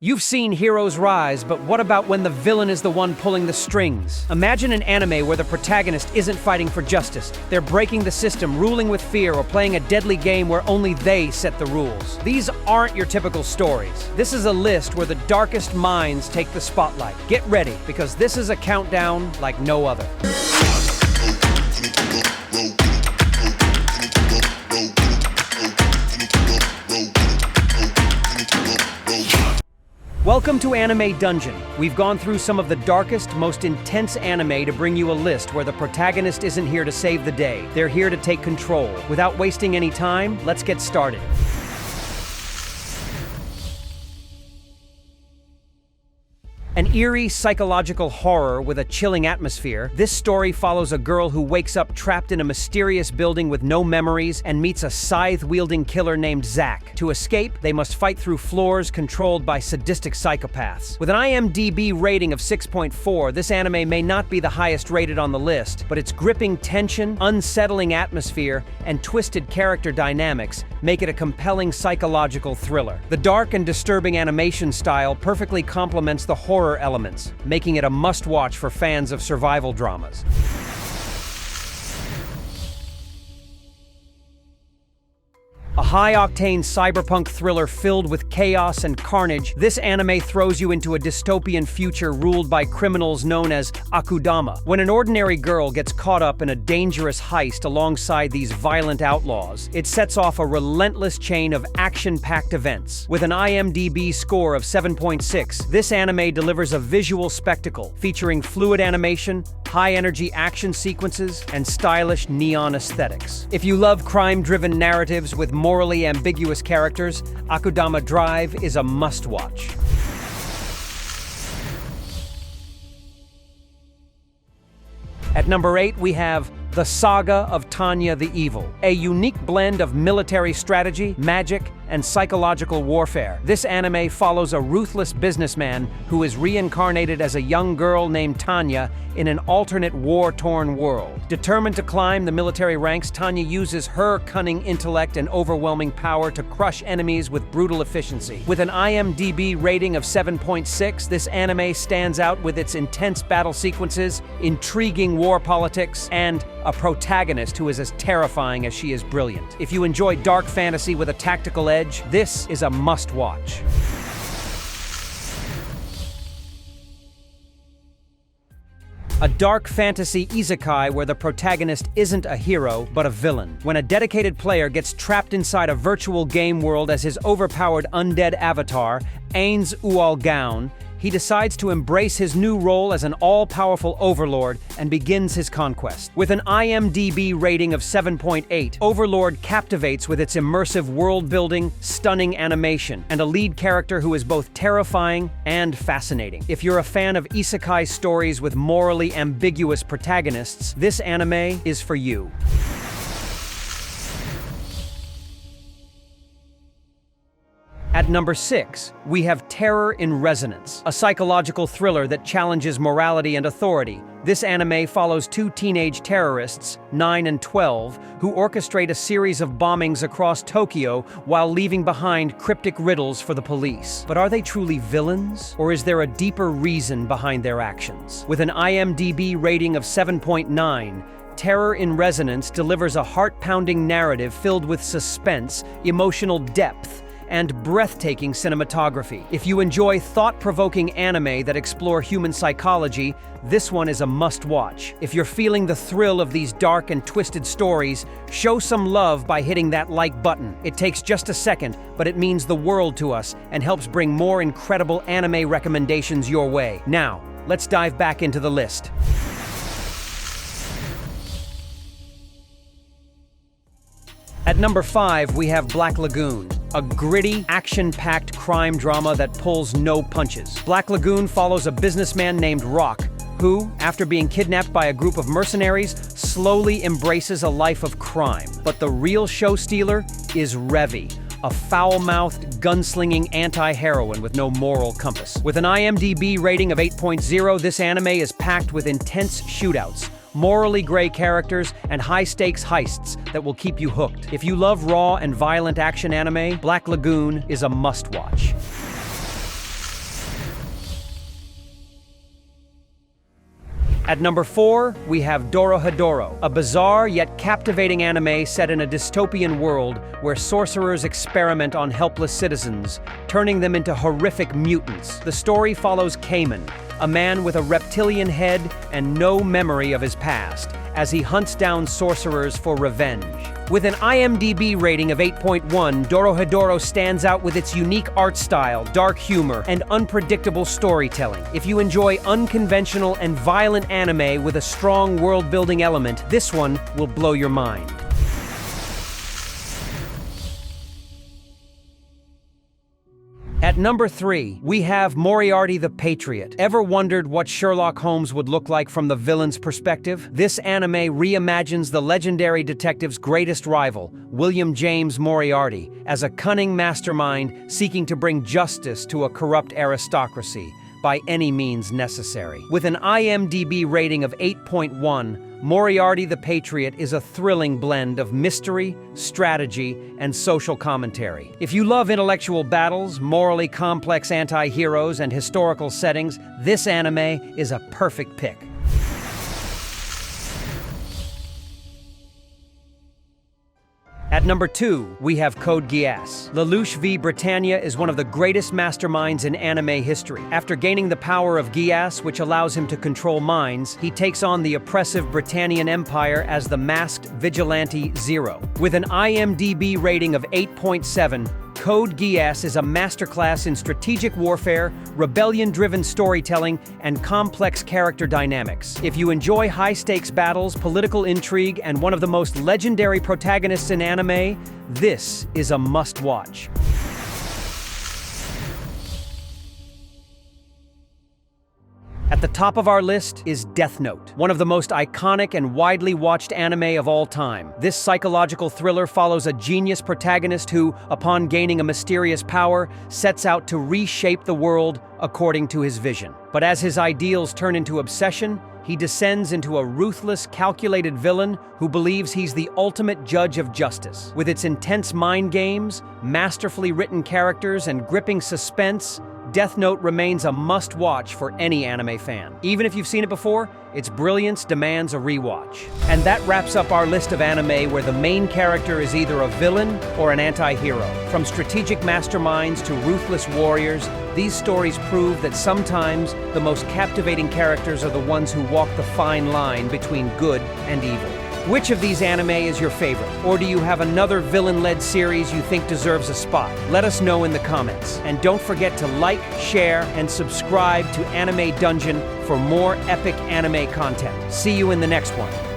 You've seen heroes rise, but what about when the villain is the one pulling the strings? Imagine an anime where the protagonist isn't fighting for justice. They're breaking the system, ruling with fear, or playing a deadly game where only they set the rules. These aren't your typical stories. This is a list where the darkest minds take the spotlight. Get ready, because this is a countdown like no other. Welcome to Anime Dungeon. We've gone through some of the darkest, most intense anime to bring you a list where the protagonist isn't here to save the day. They're here to take control. Without wasting any time, let's get started. An eerie psychological horror with a chilling atmosphere, this story follows a girl who wakes up trapped in a mysterious building with no memories and meets a scythe-wielding killer named Zack. To escape, they must fight through floors controlled by sadistic psychopaths. With an IMDb rating of 6.4, this anime may not be the highest rated on the list, but its gripping tension, unsettling atmosphere, and twisted character dynamics make it a compelling psychological thriller. The dark and disturbing animation style perfectly complements the horror elements, making it a must-watch for fans of survival dramas. A high-octane cyberpunk thriller filled with chaos and carnage, this anime throws you into a dystopian future ruled by criminals known as Akudama. When an ordinary girl gets caught up in a dangerous heist alongside these violent outlaws, it sets off a relentless chain of action-packed events. With an IMDb score of 7.6, this anime delivers a visual spectacle featuring fluid animation, high-energy action sequences, and stylish neon aesthetics. If you love crime-driven narratives with morally ambiguous characters, Akudama Drive is a must-watch. At number 8, we have The Saga of Tanya the Evil, a unique blend of military strategy, magic, and psychological warfare. This anime follows a ruthless businessman who is reincarnated as a young girl named Tanya in an alternate war-torn world. Determined to climb the military ranks, Tanya uses her cunning intellect and overwhelming power to crush enemies with brutal efficiency. With an IMDb rating of 7.6, this anime stands out with its intense battle sequences, intriguing war politics, and a protagonist who is as terrifying as she is brilliant. If you enjoy dark fantasy with a tactical edge, this is a must-watch. A dark fantasy isekai where the protagonist isn't a hero, but a villain. When a dedicated player gets trapped inside a virtual game world as his overpowered undead avatar, Ains Ualgaon, he decides to embrace his new role as an all-powerful overlord and begins his conquest. With an IMDb rating of 7.8, Overlord captivates with its immersive world-building, stunning animation, and a lead character who is both terrifying and fascinating. If you're a fan of isekai stories with morally ambiguous protagonists, this anime is for you. At number 6, we have Terror in Resonance, a psychological thriller that challenges morality and authority. This anime follows two teenage terrorists, 9 and 12, who orchestrate a series of bombings across Tokyo while leaving behind cryptic riddles for the police. But are they truly villains? Or is there a deeper reason behind their actions? With an IMDb rating of 7.9, Terror in Resonance delivers a heart-pounding narrative filled with suspense, emotional depth, and breathtaking cinematography. If you enjoy thought-provoking anime that explore human psychology, this one is a must-watch. If you're feeling the thrill of these dark and twisted stories, show some love by hitting that like button. It takes just a second, but it means the world to us and helps bring more incredible anime recommendations your way. Now, let's dive back into the list. At number 5, we have Black Lagoon, a gritty, action-packed crime drama that pulls no punches. Black Lagoon follows a businessman named Rock, who, after being kidnapped by a group of mercenaries, slowly embraces a life of crime. But the real show stealer is Revy, a foul-mouthed, gunslinging anti-heroine with no moral compass. With an IMDb rating of 8.0, this anime is packed with intense shootouts, morally gray characters, and high-stakes heists that will keep you hooked. If you love raw and violent action anime, Black Lagoon is a must-watch. At number 4, we have Dorohedoro, a bizarre yet captivating anime set in a dystopian world where sorcerers experiment on helpless citizens, turning them into horrific mutants. The story follows Cayman, a man with a reptilian head and no memory of his past, as he hunts down sorcerers for revenge. With an IMDb rating of 8.1, Dorohedoro stands out with its unique art style, dark humor, and unpredictable storytelling. If you enjoy unconventional and violent anime with a strong world-building element, this one will blow your mind. At number 3, we have Moriarty the Patriot. Ever wondered what Sherlock Holmes would look like from the villain's perspective? This anime reimagines the legendary detective's greatest rival, William James Moriarty, as a cunning mastermind seeking to bring justice to a corrupt aristocracy by any means necessary. With an IMDb rating of 8.1, Moriarty the Patriot is a thrilling blend of mystery, strategy, and social commentary. If you love intellectual battles, morally complex anti-heroes, and historical settings, this anime is a perfect pick. At number 2, we have Code Geass. Lelouch v. Britannia is one of the greatest masterminds in anime history. After gaining the power of Geass, which allows him to control minds, he takes on the oppressive Britannian Empire as the masked vigilante Zero. With an IMDb rating of 8.7, Code Geass is a masterclass in strategic warfare, rebellion-driven storytelling, and complex character dynamics. If you enjoy high-stakes battles, political intrigue, and one of the most legendary protagonists in anime, this is a must-watch. At the top of our list is Death Note, one of the most iconic and widely watched anime of all time. This psychological thriller follows a genius protagonist who, upon gaining a mysterious power, sets out to reshape the world according to his vision. But as his ideals turn into obsession, he descends into a ruthless, calculated villain who believes he's the ultimate judge of justice. With its intense mind games, masterfully written characters, and gripping suspense, Death Note remains a must-watch for any anime fan. Even if you've seen it before, its brilliance demands a rewatch. And that wraps up our list of anime where the main character is either a villain or an anti-hero. From strategic masterminds to ruthless warriors, these stories prove that sometimes the most captivating characters are the ones who walk the fine line between good and evil. Which of these anime is your favorite? Or do you have another villain-led series you think deserves a spot? Let us know in the comments. And don't forget to like, share, and subscribe to Anime Dungeon for more epic anime content. See you in the next one.